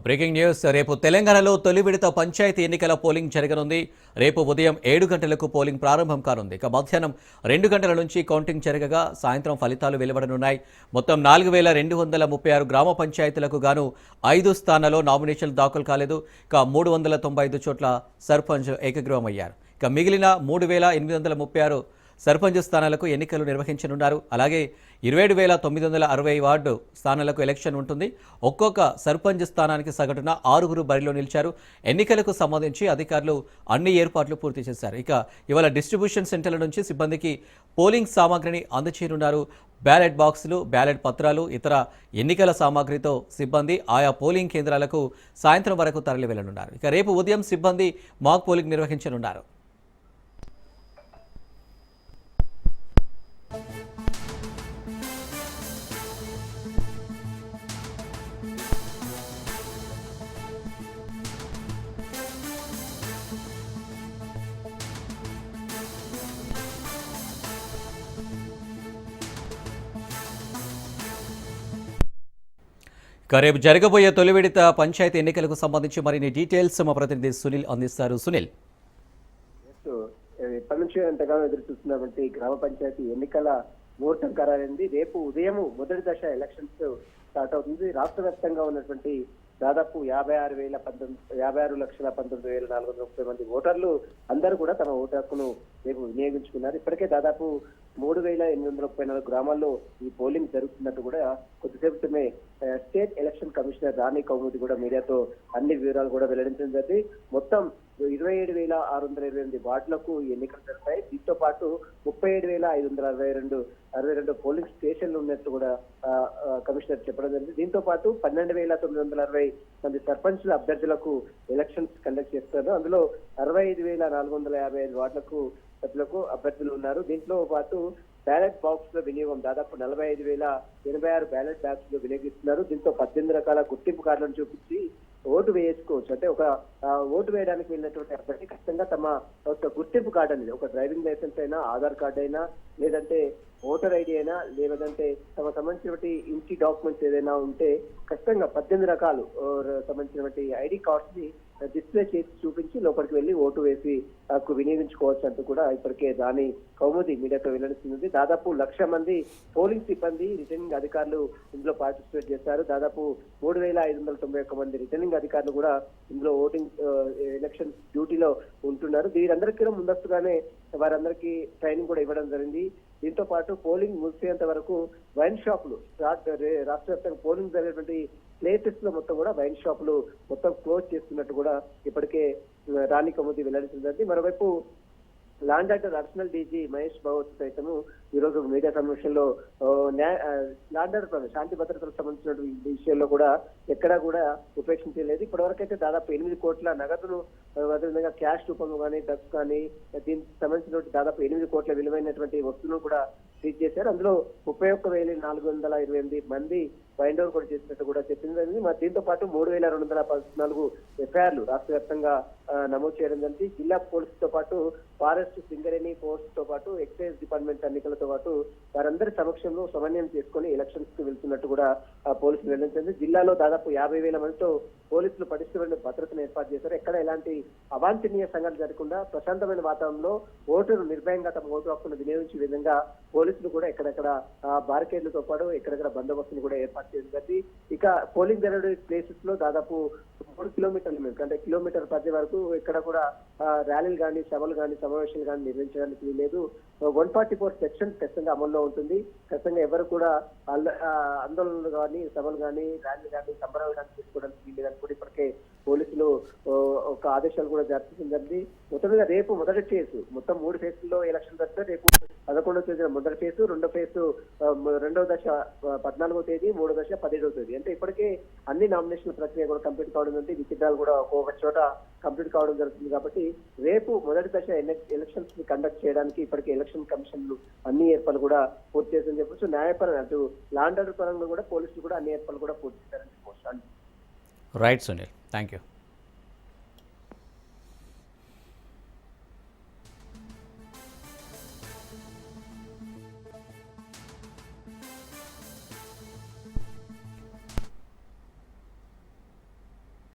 Breaking news. రేపు తెలంగాణలో తొలి విడత పంచాయతీ ఎన్నికల పోలింగ్ జరగనుంది. రేపు ఉదయం 7 గంటలకు పోలింగ్ ప్రారంభం కానుంది. మధ్యాహ్నం 2 గంటల నుంచి కౌంటింగ్ జరగగా సాయంత్రం ఫలితాలు వెలువడనున్నాయి. మొత్తం 4236 గ్రామ పంచాయతీలకు గాను 5 స్థానాల్లో నామినేషన్లు దాఖలు కాలేదు. 395 చోట్ల సర్పంచ్ ఏకగ్రీవమయ్యారు. మిగిలిన 3836 సర్పంచ్ స్థానాలకు ఎన్నికలు నిర్వహించనున్నారు. అలాగే 27,960 వార్డు స్థానాలకు ఎలక్షన్ ఉంటుంది. ఒక్కొక్క సర్పంచ్ స్థానానికి సగటున 6 బరిలో నిలిచారు. ఎన్నికలకు సంబంధించి అధికారులు అన్ని ఏర్పాట్లు పూర్తి చేశారు. ఇవాళ డిస్ట్రిబ్యూషన్ సెంటర్ల నుంచి సిబ్బందికి పోలింగ్ సామాగ్రిని అందచేయనున్నారు. బ్యాలెట్ బాక్సులు, బ్యాలెట్ పత్రాలు, ఇతర ఎన్నికల సామాగ్రితో సిబ్బంది ఆయా పోలింగ్ కేంద్రాలకు సాయంత్రం వరకు తరలి వెళ్లనున్నారు. రేపు ఉదయం సిబ్బంది మాక్ పోలింగ్ నిర్వహించనున్నారు. రేపు జరగబోయే తొలి విడత పంచాయతీ ఎన్నికలకు సంబంధించి మరిన్ని డీటెయిల్స్ మా ప్రతినిధి సునీల్ అందిస్తారు. సునీల్, ఇప్పటి నుంచి ఎంతగానో ఎదురు చూస్తున్నటువంటి గ్రామ పంచాయతీ ఎన్నికల ముహూర్తం ఖరారైంది. రేపు ఉదయం మొదటి దశ ఎలక్షన్స్ స్టార్ట్ అవుతుంది. రాష్ట్ర వ్యాప్తంగా ఉన్నటువంటి దాదాపు 56,19,430 మంది ఓటర్లు అందరూ కూడా తమ ఓటు హక్కును రేపు వినియోగించుకున్నారు. ఇప్పటికే దాదాపు 3,834 గ్రామాల్లో ఈ పోలింగ్ జరుగుతున్నట్టు కూడా కొద్దిసేపు క్రితమే స్టేట్ ఎలక్షన్ కమిషనర్ రాణి కౌముది కూడా మీడియాతో అన్ని వివరాలు కూడా వెల్లడించడం జరిగింది. మొత్తం 27,628 వార్డులకు ఎన్నికలు జరుగుతాయి. దీంతో పాటు 37,562 పోలింగ్ స్టేషన్లు ఉన్నట్టు కూడా కమిషనర్ చెప్పడం జరిగింది. దీంతో పాటు 12,960 మంది సర్పంచ్ల అభ్యర్థులకు ఎలక్షన్స్ కండక్ట్ చేస్తారు. అందులో 65,455 వార్డులకు సభ్యులకు అభ్యర్థులు ఉన్నారు. దీంట్లో పాటు బ్యాలెట్ బాక్స్ లో వినియోగం దాదాపు 45,086 బ్యాలెట్ బాక్స్ లో వినియోగిస్తున్నారు. దీంతో 18 రకాల గుర్తింపు కార్డులను చూపించి ఓటు వేసుకోవచ్చు. అంటే ఒక ఓటు వేయడానికి వెళ్ళినటువంటి అభ్యర్థి ఖచ్చితంగా తమ ఒక గుర్తింపు కార్డు అనేది ఒక డ్రైవింగ్ లైసెన్స్ అయినా, ఆధార్ కార్డు అయినా, లేదంటే ఓటర్ ఐడి అయినా, లేదంటే తమ సంబంధించినటువంటి ఇంటి డాక్యుమెంట్స్ ఏదైనా ఉంటే ఖచ్చితంగా 18 రకాలు సంబంధించినటువంటి ఐడి కార్డ్స్ ని డిస్ప్లే చేసి చూపించి లోపలికి వెళ్లి ఓటు వేసి వినియోగించుకోవచ్చు అంటూ కూడా ఇప్పటికే దాని కౌముది మీడియాతో వెల్లడిస్తుంది. దాదాపు 1,00,000 మంది పోలింగ్ సిబ్బంది, రిటర్నింగ్ అధికారులు ఇందులో పార్టిసిపేట్ చేస్తారు. దాదాపు 3,591 మంది రిటర్నింగ్ అధికారులు కూడా ఇందులో ఓటింగ్ ఎలక్షన్ డ్యూటీలో ఉంటున్నారు. వీరందరికీ ముందస్తుగానే వారందరికీ ట్రైనింగ్ కూడా ఇవ్వడం జరిగింది. దీంతో పాటు పోలింగ్ ముగిసేంత వరకు వైన్ షాపులు రాష్ట్ర వ్యాప్తంగా పోలింగ్ జరిగేటువంటి ప్లేసెస్ లో మొత్తం కూడా వైన్ షాపులు మొత్తం క్లోజ్ చేస్తున్నట్టు కూడా ఇప్పటికే రాణి కౌముది వెల్లడించింది. మరోవైపు law and order additional DG Mahesh Bhagwat సైతం ఈ రోజు మీడియా సమావేశంలో ల్యాండ్ ఆర్డర్ శాంతి భద్రతలకు సంబంధించిన విషయంలో కూడా ఎక్కడా కూడా ఉపేక్షించలేదు. ఇప్పటివరకైతే దాదాపు 8 కోట్ల నగదును అదేవిధంగా క్యాష్ రూపంలో కానీ, డ్రగ్స్ కానీ, దీనికి సంబంధించిన దాదాపు 8 కోట్ల విలువైనటువంటి వస్తువులను కూడా సీజ్ చేశారు. అందులో 31,428 మంది బైండ్ ఓవర్ కూడా చేసినట్టు కూడా చెప్పింది. దీంతో పాటు 3,214 ఎఫ్ఐఆర్లు రాష్ట్ర వ్యాప్తంగా నమోదు చేయడం జరిగింది. జిల్లా పోలీసు తో పాటు ఫారెస్ట్, సింగరేణి ఫోర్స్ తో పాటు ఎక్సైజ్ డిపార్ట్మెంట్ ఎన్నికలతో పాటు వారందరి సమక్షంలో సమన్వయం చేసుకుని ఎలక్షన్స్ కు వెళ్తున్నట్టు కూడా పోలీసులు వెల్లడించింది. జిల్లాలో దాదాపు 50,000 మందితో పోలీసులు పటిష్టమైన భద్రతను ఏర్పాటు చేశారు. ఎక్కడ ఎలాంటి అవాంఛనీయ సంఘటన జరగకుండా ప్రశాంతమైన వాతావరణంలో ఓటరు నిర్భయంగా తమ ఓటు హక్కును వినియోగించే విధంగా పోలీసులు కూడా ఎక్కడెక్కడ బారికేడ్లతో పాటు ఎక్కడెక్కడ బందోబస్తును కూడా ఏర్పాటు చేసింది. ఇక పోలింగ్ జరిగే ప్లేసెస్ లో దాదాపు 3 కిలోమీటర్ల మేరకు అంటే కిలోమీటర్ పరిధి వరకు ఎక్కడ కూడా ర్యాలీలు కానీ, సభలు కానీ, సమావేశాలు కానీ నిర్వహించడానికి వీలేదు. 144 సెక్షన్స్ ఖచ్చితంగా అమల్లో ఉంటుంది. ఖచ్చితంగా ఎవరు కూడా ఆందోళనలు కానీ, సభలు కానీ, ర్యాలీలు కానీ, సంబరాలు తీసుకోవడానికి వీలేదని కూడా ఇప్పటికే పోలీసులు ఒక ఆదేశాలు కూడా జారీ చేసింది. మొత్తంగా రేపు మొదటి ఫేజ్ మొత్తం 3 ఫేజ్ల్లో ఎలక్షన్ జరుగుతాయి. రేపు 11వ తేదీ మొదటి ఫేజ్, రెండవ దశ 14వ తేదీ, 3వ దశ 17వ తేదీ. అంటే ఇప్పటికే అన్ని నామినేషన్ ప్రక్రియ కూడా కంప్లీట్ కావడం ఉంది. విచిత్రాలు కూడా ఒక్కొక్క చోట కంప్లీట్ కావడం జరుగుతుంది. కాబట్టి రేపు మొదటి దశ ఎలక్షన్స్ ని కండక్ట్ చేయడానికి ఇప్పటికే ఎలక్షన్ కమిషన్లు అన్ని ఏర్పాట్లు కూడా పూర్తి చేశారని చెప్పొచ్చు. న్యాయపరంగా అటు ల్యాండ్ ఆర్డర్ పరంగా కూడా పోలీసులు కూడా అన్ని ఏర్పాట్లు కూడా పూర్తి చేశారని చెప్పొచ్చు. Right Sunil, thank you.